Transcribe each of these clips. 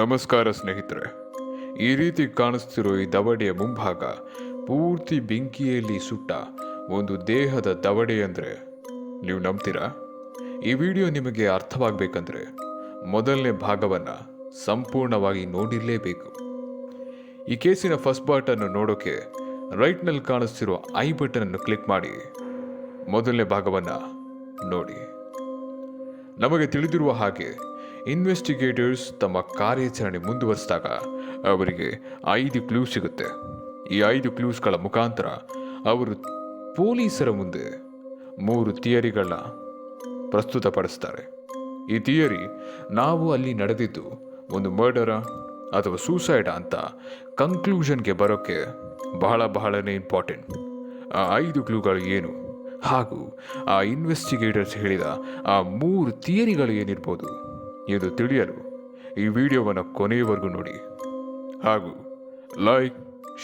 ನಮಸ್ಕಾರ ಸ್ನೇಹಿತರೆ. ಈ ರೀತಿ ಕಾಣಿಸ್ತಿರೋ ಈ ದವಡೆಯ ಮುಂಭಾಗ ಪೂರ್ತಿ ಬೆಂಕಿಯಲ್ಲಿ ಸುಟ್ಟ ಒಂದು ದೇಹದ ದವಡೆ ಅಂದರೆ ನೀವು ನಂಬ್ತೀರಾ? ಈ ವಿಡಿಯೋ ನಿಮಗೆ ಅರ್ಥವಾಗಬೇಕಂದ್ರೆ ಮೊದಲನೇ ಭಾಗವನ್ನು ಸಂಪೂರ್ಣವಾಗಿ ನೋಡಿರಲೇಬೇಕು. ಈ ಕೇಸಿನ ಫಸ್ಟ್ ಪಾರ್ಟನ್ನು ನೋಡೋಕೆ ರೈಟ್ನಲ್ಲಿ ಕಾಣಿಸ್ತಿರೋ ಐ ಬಟನನ್ನು ಕ್ಲಿಕ್ ಮಾಡಿ ಮೊದಲನೇ ಭಾಗವನ್ನು ನೋಡಿ. ನಮಗೆ ತಿಳಿದಿರುವ ಹಾಗೆ ಇನ್ವೆಸ್ಟಿಗೇಟರ್ಸ್ ತಮ್ಮ ಕಾರ್ಯಾಚರಣೆ ಮುಂದುವರಿಸಿದಾಗ ಅವರಿಗೆ 5 ಕ್ಲೂಸ್ ಸಿಗುತ್ತೆ. ಈ 5 ಕ್ಲೂಸ್ಗಳ ಮುಖಾಂತರ ಅವರು ಪೊಲೀಸರ ಮುಂದೆ 3 ಥಿಯರಿಗಳನ್ನ ಪ್ರಸ್ತುತಪಡಿಸ್ತಾರೆ. ಈ ಥಿಯರಿ ನಾವು ಅಲ್ಲಿ ನಡೆದಿದ್ದು ಒಂದು ಮರ್ಡರ ಅಥವಾ ಸೂಸೈಡ ಅಂತ ಕನ್ಕ್ಲೂಷನ್ಗೆ ಬರೋಕ್ಕೆ ಬಹಳನೇ ಇಂಪಾರ್ಟೆಂಟ್. ಆ 5 ಕ್ಲೂಗಳು ಏನು ಹಾಗೂ ಆ ಇನ್ವೆಸ್ಟಿಗೇಟರ್ಸ್ ಹೇಳಿದ ಆ 3 ಥಿಯರಿಗಳು ಏನಿರ್ಬೋದು ಇದು ತಿಳಿಯಲು ಈ ವಿಡಿಯೋವನ್ನು ಕೊನೆಯವರೆಗೂ ನೋಡಿ ಹಾಗೂ ಲೈಕ್,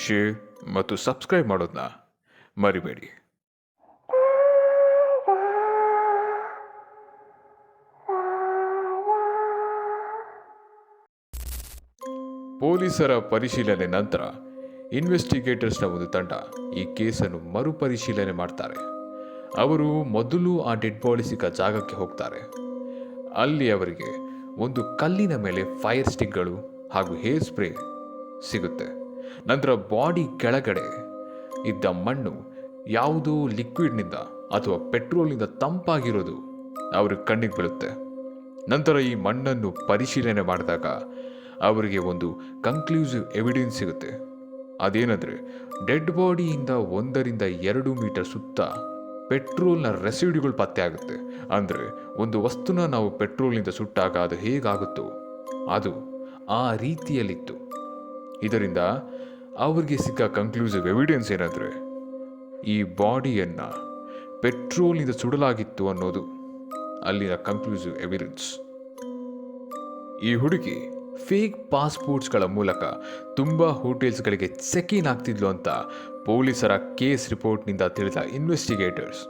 ಶೇರ್ ಮತ್ತು ಸಬ್ಸ್ಕ್ರೈಬ್ ಮಾಡೋದನ್ನ ಮರಿಬೇಡಿ. ಪೊಲೀಸರ ಪರಿಶೀಲನೆ ನಂತರ ಇನ್ವೆಸ್ಟಿಗೇಟರ್ಸ್ನ ಒಂದು ತಂಡ ಈ ಕೇಸನ್ನು ಮರುಪರಿಶೀಲನೆ ಮಾಡ್ತಾರೆ. ಅವರು ಮೊದಲು ಆ ಡೆಡ್ ಬಾಡಿ ಸಿಕ್ಕ ಜಾಗಕ್ಕೆ ಹೋಗ್ತಾರೆ. ಅಲ್ಲಿ ಅವರಿಗೆ ಒಂದು ಕಲ್ಲಿನ ಮೇಲೆ ಫೈರ್ ಸ್ಟಿಕ್ಗಳು ಹಾಗೂ ಹೇರ್ ಸ್ಪ್ರೇ ಸಿಗುತ್ತೆ. ನಂತರ ಬಾಡಿ ಕೆಳಗಡೆ ಇದ್ದ ಮಣ್ಣು ಯಾವುದೋ ಲಿಕ್ವಿಡ್ನಿಂದ ಅಥವಾ ಪೆಟ್ರೋಲ್ನಿಂದ ತಂಪಾಗಿರೋದು ಅವ್ರಿಗೆ ಕಣ್ಣಿಗೆ ಬೀಳುತ್ತೆ. ನಂತರ ಈ ಮಣ್ಣನ್ನು ಪರಿಶೀಲನೆ ಮಾಡಿದಾಗ ಅವರಿಗೆ ಒಂದು ಕನ್ಕ್ಲೂಸಿವ್ ಎವಿಡೆನ್ಸ್ ಸಿಗುತ್ತೆ. ಅದೇನೆಂದರೆ ಡೆಡ್ ಬಾಡಿಯಿಂದ 1 ರಿಂದ 2 ಮೀಟರ್ ಸುತ್ತ ಪೆಟ್ರೋಲ್ನ ರೆಸಿಡ್ಯೂಗಳು ಪತ್ತೆ ಆಗುತ್ತೆ. ಅಂದರೆ ಒಂದು ವಸ್ತುನ ನಾವು ಪೆಟ್ರೋಲ್ನಿಂದ ಸುಟ್ಟಾಗ ಅದು ಹೇಗಾಗುತ್ತೋ ಅದು ಆ ರೀತಿಯಲ್ಲಿತ್ತು. ಇದರಿಂದ ಅವ್ರಿಗೆ ಸಿಕ್ಕ ಕನ್ಕ್ಲೂಸಿವ್ ಎವಿಡೆನ್ಸ್ ಏನಂದರೆ ಈ ಬಾಡಿಯನ್ನು ಪೆಟ್ರೋಲ್ನಿಂದ ಸುಡಲಾಗಿತ್ತು ಅನ್ನೋದು ಅಲ್ಲಿನ ಕನ್ಕ್ಲೂಸಿವ್ ಎವಿಡೆನ್ಸ್. ಈ ಹುಡುಗಿ ಫೇಕ್ ಪಾಸ್ಪೋರ್ಟ್ಸ್ಗಳ ಮೂಲಕ ತುಂಬ ಹೋಟೆಲ್ಸ್ಗಳಿಗೆ ಚೆಕ್ ಇನ್ ಆಗ್ತಿದ್ಲು ಅಂತ ಪೊಲೀಸರ ಕೇಸ್ ರಿಪೋರ್ಟ್ನಿಂದ ತಿಳಿದ ಇನ್ವೆಸ್ಟಿಗೇಟರ್ಸ್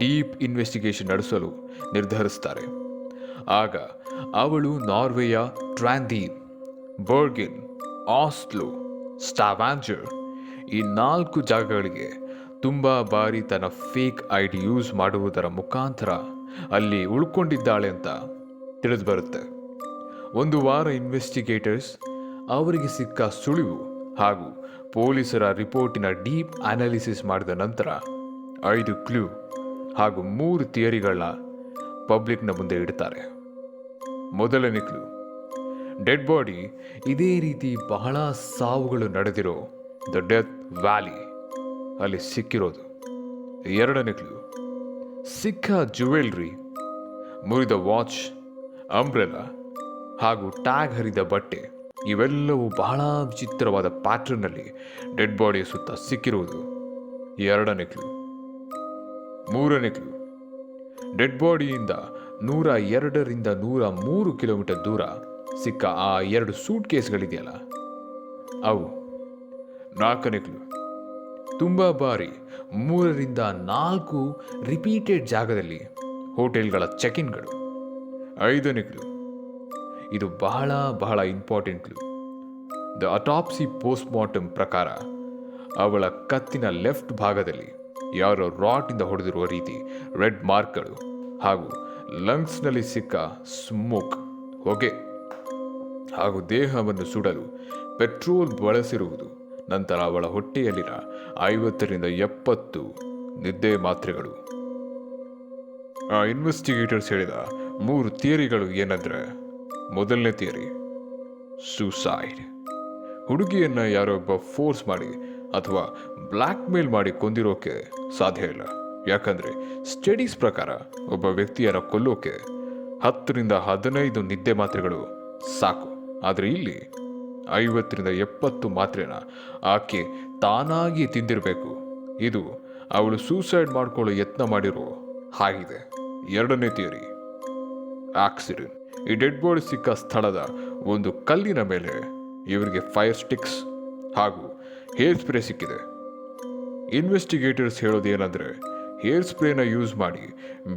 ಡೀಪ್ ಇನ್ವೆಸ್ಟಿಗೇಷನ್ ನಡೆಸಲು ನಿರ್ಧರಿಸ್ತಾರೆ. ಆಗ ಅವಳು ನಾರ್ವೆಯ ಟ್ರಾಂದೀವ್, ಬರ್ಗಿನ್, ಆಸ್ಲೋ, ಸ್ಟಾವಾಂಜರ್ ಈ 4 ಜಾಗಗಳಿಗೆ ತುಂಬ ಬಾರಿ ತನ್ನ ಫೇಕ್ ಐಡಿ ಯೂಸ್ ಮಾಡುವುದರ ಮುಖಾಂತರ ಅಲ್ಲಿ ಉಳ್ಕೊಂಡಿದ್ದಾಳೆ ಅಂತ ತಿಳಿದು ಬರುತ್ತೆ. 1 ವಾರ ಇನ್ವೆಸ್ಟಿಗೇಟರ್ಸ್ ಅವರಿಗೆ ಸಿಕ್ಕ ಸುಳಿವು ಹಾಗೂ ಪೊಲೀಸರ ರಿಪೋರ್ಟಿನ ಡೀಪ್ ಅನಾಲಿಸಿಸ್ ಮಾಡಿದ ನಂತರ 5 ಕ್ಲೂ ಹಾಗೂ 3 ಥಿಯರಿಗಳನ್ನ ಪಬ್ಲಿಕ್ನ ಮುಂದೆ ಇಡ್ತಾರೆ. ಮೊದಲನೇ ಕ್ಲೂ, ಡೆಡ್ ಬಾಡಿ ಇದೇ ರೀತಿ ಬಹಳ ಸಾವುಗಳು ನಡೆದಿರೋ ದ ಡೆತ್ ವ್ಯಾಲಿ ಅಲ್ಲಿ ಸಿಕ್ಕಿರೋದು. 2ನೇ ಕ್ಲೂ, ಸಿಕ್ಕ ಜ್ಯುವೆಲ್ರಿ, ಮುರಿದ ವಾಚ್, ಅಂಬ್ರೆಲಾ ಹಾಗೂ ಟ್ಯಾಗ್ ಹರಿದ ಬಟ್ಟೆ ಇವೆಲ್ಲವೂ ಬಹಳ ವಿಚಿತ್ರವಾದ ಪ್ಯಾಟ್ರನ್ನಲ್ಲಿ ಡೆಡ್ ಬಾಡಿಯ ಸುತ್ತ ಸಿಕ್ಕಿರುವುದು 2ನೇ ಕ್ಲೂ. 3ನೇ ಕ್ಲೂ, ಡೆಡ್ ಬಾಡಿಯಿಂದ 102 ರಿಂದ 103 ಕಿಲೋಮೀಟರ್ ದೂರ ಸಿಕ್ಕ ಆ 2 ಸೂಟ್ ಕೇಸ್ಗಳಿದೆಯಲ್ಲ ಅವು. 4ನೇ ಕ್ಲೂ, ತುಂಬ ಬಾರಿ 3 ರಿಂದ 4 ರಿಪೀಟೆಡ್ ಜಾಗದಲ್ಲಿ ಹೋಟೆಲ್ಗಳ ಚೆಕ್ ಇನ್ಗಳು. 5ನೇ ಕ್ಲೂ, ಇದು ಬಹಳ important clue. The autopsy post mortem ಪ್ರಕಾರ ಅವಳ ಕತ್ತಿನ ಲೆಫ್ಟ್ ಭಾಗದಲ್ಲಿ ಯಾರೋ ರಾಡ್ನಿಂದ ಹೊಡೆದಿರುವ ರೀತಿ ರೆಡ್ ಮಾರ್ಕ್ಗಳು ಹಾಗೂ ಲಂಗ್ಸ್ನಲ್ಲಿ ಸಿಕ್ಕ ಸ್ಮೋಕ್, ಹೊಗೆ ಹಾಗೂ ದೇಹವನ್ನು ಸುಡಲು ಪೆಟ್ರೋಲ್ ಬಳಸಿರುವುದು. ನಂತರ ಅವಳ ಹೊಟ್ಟೆಯಲ್ಲಿನ 50 ರಿಂದ 70 ನಿದ್ದೆ ಮಾತ್ರೆಗಳು. ಆ ಇನ್ವೆಸ್ಟಿಗೇಟರ್ಸ್ ಹೇಳಿದ 3 ಥಿಯರಿಗಳು ಏನಂದ್ರೆ, ಮೊದಲನೇ ಥಿಯರಿ, ಸೂಸೈಡ್. ಹುಡುಗಿಯನ್ನು ಯಾರೋ ಒಬ್ಬ ಫೋರ್ಸ್ ಮಾಡಿ ಅಥವಾ ಬ್ಲ್ಯಾಕ್ ಮೇಲ್ ಮಾಡಿ ಕೊಂದಿರೋಕೆ ಸಾಧ್ಯ ಇಲ್ಲ. ಯಾಕಂದರೆ ಸ್ಟಡೀಸ್ ಪ್ರಕಾರ ಒಬ್ಬ ವ್ಯಕ್ತಿಯನ್ನು ಕೊಲ್ಲೋಕೆ 10 ರಿಂದ 15 ನಿದ್ದೆ ಮಾತ್ರೆಗಳು ಸಾಕು. ಆದರೆ ಇಲ್ಲಿ 50 ರಿಂದ 70 ಮಾತ್ರೆನ ಆಕೆ ತಾನಾಗಿ ತಿಂದಿರಬೇಕು. ಇದು ಅವಳು ಸೂಸೈಡ್ ಮಾಡ್ಕೊಳ್ಳೋ ಯತ್ನ ಮಾಡಿರೋ ಹಾಗಿದೆ. 2ನೇ ಥಿಯರಿ, ಆಕ್ಸಿಡೆಂಟ್. ಈ ಡೆಡ್ ಬಾಡಿ ಸಿಕ್ಕ ಸ್ಥಳದ ಒಂದು ಕಲ್ಲಿನ ಮೇಲೆ ಇವರಿಗೆ ಫೈರ್ ಸ್ಟಿಕ್ಸ್ ಹಾಗೂ ಹೇರ್ ಸ್ಪ್ರೇ ಸಿಕ್ಕಿದೆ. ಇನ್ವೆಸ್ಟಿಗೇಟರ್ಸ್ ಹೇಳೋದೇನೆಂದರೆ ಹೇರ್ ಸ್ಪ್ರೇನ ಯೂಸ್ ಮಾಡಿ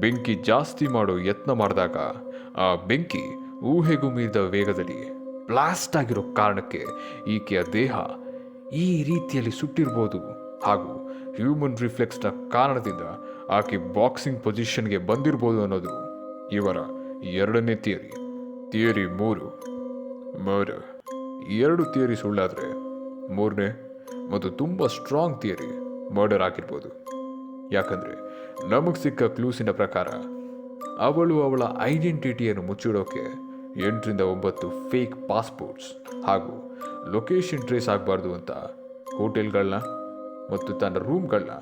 ಬೆಂಕಿ ಜಾಸ್ತಿ ಮಾಡೋ ಯತ್ನ ಮಾಡಿದಾಗ ಆ ಬೆಂಕಿ ಊಹೆಗೂ ಮೀರಿದ ವೇಗದಲ್ಲಿ ಬ್ಲಾಸ್ಟ್ ಆಗಿರೋ ಕಾರಣಕ್ಕೆ ಈಕೆಯ ದೇಹ ಈ ರೀತಿಯಲ್ಲಿ ಸುಟ್ಟಿರ್ಬೋದು ಹಾಗೂ ಹ್ಯೂಮನ್ ರಿಫ್ಲೆಕ್ಸ್ನ ಕಾರಣದಿಂದ ಆಕೆ ಬಾಕ್ಸಿಂಗ್ ಪೊಸಿಷನ್ಗೆ ಬಂದಿರ್ಬೋದು ಅನ್ನೋದು ಇವರ ಎರಡನೇ ಥಿಯರಿ. Theory 3, murder. ಎರಡು ಥಿಯರಿ ಸುಳ್ಳಾದರೆ ಮೂರನೇ ಮತ್ತು ತುಂಬ ಸ್ಟ್ರಾಂಗ್ ಥಿಯರಿ ಮರ್ಡರ್ ಆಗಿರ್ಬೋದು. ಯಾಕಂದರೆ ನಮಗೆ ಸಿಕ್ಕ ಕ್ಲೂಸಿನ ಪ್ರಕಾರ ಅವಳು ಅವಳ ಐಡೆಂಟಿಟಿಯನ್ನು ಮುಚ್ಚಿಡೋಕೆ 8ರಿಂದ 9 ಫೇಕ್ ಪಾಸ್ಪೋರ್ಟ್ಸ್ ಹಾಗೂ ಲೊಕೇಶನ್ ಟ್ರೇಸ್ ಆಗಬಾರ್ದು ಅಂತ ಹೋಟೆಲ್ಗಳನ್ನ ಮತ್ತು ತನ್ನ ರೂಮ್ಗಳನ್ನ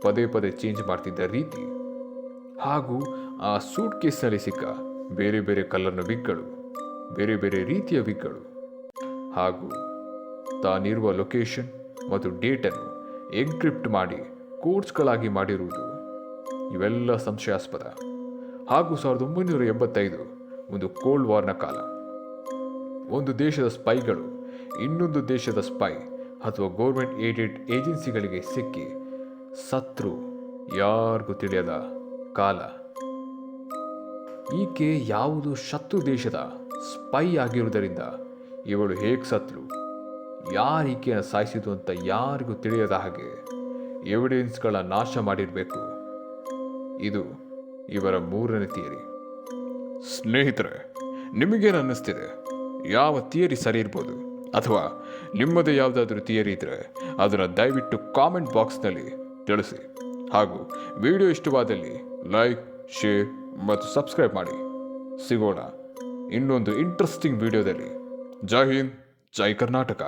ಪದೇ ಪದೇ ಚೇಂಜ್ ಮಾಡ್ತಿದ್ದ ರೀತಿ ಹಾಗೂ ಆ ಸೂಟ್ ಕೇಸ್ನಲ್ಲಿ ಸಿಕ್ಕ ಬೇರೆ ಬೇರೆ ಕಲರ್ನ ವಿಗ್ಗಳು, ಬೇರೆ ಬೇರೆ ರೀತಿಯ ವಿಗ್ಗಳು ಹಾಗೂ ತಾನಿರುವ ಲೊಕೇಶನ್ ಮತ್ತು ಡೇಟನ್ನು ಎನ್ಕ್ರಿಪ್ಟ್ ಮಾಡಿ ಕೋಡ್ಸ್ಗಳಾಗಿ ಮಾಡಿರುವುದು ಇವೆಲ್ಲ ಸಂಶಯಾಸ್ಪದ. ಹಾಗೂ 1985 ಒಂದು ಕೋಲ್ಡ್ ವಾರ್ನ ಕಾಲ. ಒಂದು ದೇಶದ ಸ್ಪೈಗಳು ಇನ್ನೊಂದು ದೇಶದ ಸ್ಪೈ ಅಥವಾ ಗೌರ್ಮೆಂಟ್ ಏಡೆಡ್ ಏಜೆನ್ಸಿಗಳಿಗೆ ಸಿಕ್ಕಿ ಸತ್ರು ಯಾರಿಗೂ ತಿಳಿಯದ ಕಾಲ. ಈಕೆ ಯಾವುದು ಶತ್ರು ದೇಶದ ಸ್ಪೈ ಆಗಿರುವುದರಿಂದ ಇವಳು ಹೇಗೆ ಸತ್ರು, ಯಾರು ಈಕೆಯನ್ನು ಸಾಯಿಸಿತು ಅಂತ ಯಾರಿಗೂ ತಿಳಿಯದ ಹಾಗೆ ಎವಿಡೆನ್ಸ್ಗಳ ನಾಶ ಮಾಡಿರಬೇಕು. ಇದು ಇವರ ಮೂರನೇ ಥಿಯರಿ. ಸ್ನೇಹಿತರೆ, ನಿಮಗೇನು ಅನ್ನಿಸ್ತಿದೆ? ಯಾವ ಥಿಯರಿ ಸರಿ ಇರ್ಬೋದು? ಅಥವಾ ನಿಮ್ಮದೇ ಯಾವುದಾದ್ರೂ ಥಿಯರಿ ಇದ್ದರೆ ಅದನ್ನು ದಯವಿಟ್ಟು ಕಾಮೆಂಟ್ ಬಾಕ್ಸ್ನಲ್ಲಿ ತಿಳಿಸಿ. ಹಾಗೂ ವಿಡಿಯೋ ಇಷ್ಟವಾದಲ್ಲಿ ಲೈಕ್, ಶೇರ್ ಮತ್ತು ಸಬ್ಸ್ಕ್ರೈಬ್ ಮಾಡಿ. ಸಿಗೋಣ ಇನ್ನೊಂದು ಇಂಟ್ರೆಸ್ಟಿಂಗ್ ವಿಡಿಯೋದಲ್ಲಿ. ಜೈ ಹಿಂದ್, ಜೈ ಕರ್ನಾಟಕ.